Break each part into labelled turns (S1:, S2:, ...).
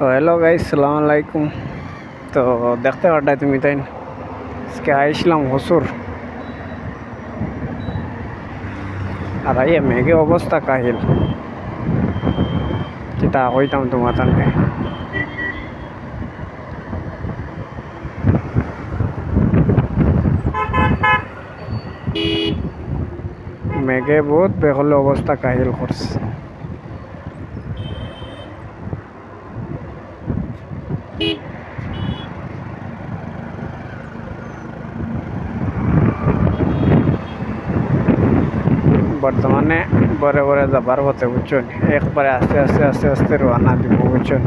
S1: Hello guys, সালাম আলাইকুম। তো দেখতে পারটাই তুমি তাই আজকে আইসলাম হসুর আর আইয়া মেঘে অবস্থা কাহিল যেটা হইতাম তোমার তানকে মেঘে বহুত বেহলে অবস্থা কাহিল করছে। বর্তমানে বরে বরে যাবার পথে বুঝছেন, একবারে আস্তে আস্তে আস্তে আস্তে রওনা দিব বুঝছেন।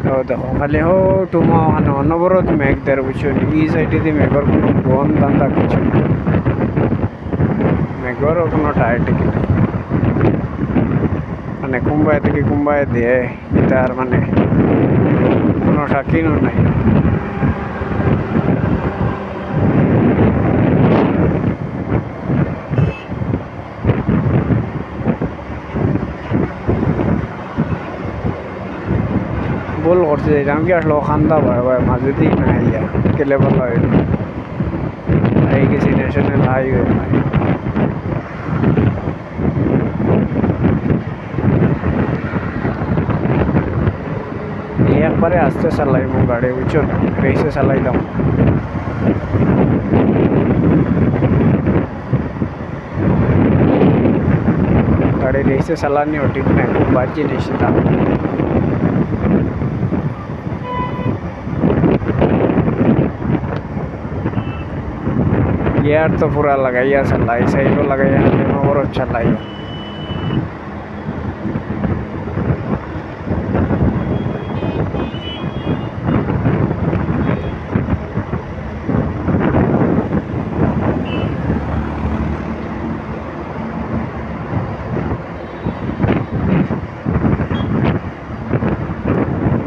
S1: তো দেখো খালি হো টুমা ওখানে অনবরত মেঘ দেয় বুঝছেন। এই সাইডে দিয়ে মেঘর কোনো বন দান্দা কিছু নেই, মেঘরও কোনো টায়ার টিকি নেই। মানে কুম্বাই থেকে কুম্বাই দিয়ে তার মানে কোনো সাকিনও নাই। ভুল করছে যেতাম কি আসলো খান্দা ভয় ভয় মাঝে দিক না ইয়া কেলে ভালো হইল এই গেছি ন্যাশনাল হাইওয়ে একবারে আস্তে চালাইব গাড়ি বুঝছো, রেসে চালাইলাম। গাড়ি রেসে চালানিও ঠিক নাই, খুব বাদ জিনিস এটা। गियर तो पूरा लगाइया चलाई, सही तो लगाइया और अच्छा लाई।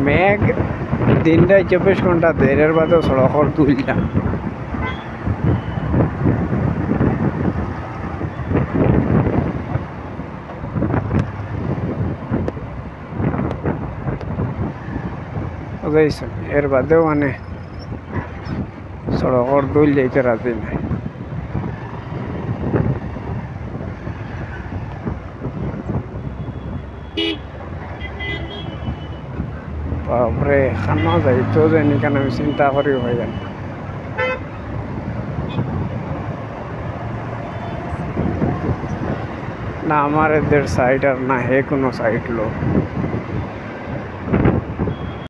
S1: মেঘ দিনটায় 24 ঘন্টা দেরের বাদেও সড়কর তুললা। বুঝাইছেন, এর বাদেও মানে সড়কর দুল যাইতে রাজি নাই। বাপরে খানো যাইতো জানি কেন আমি চিন্তা করি হয়ে যান। না আমার এদের সাইড আর না হে কোনো সাইড লোক।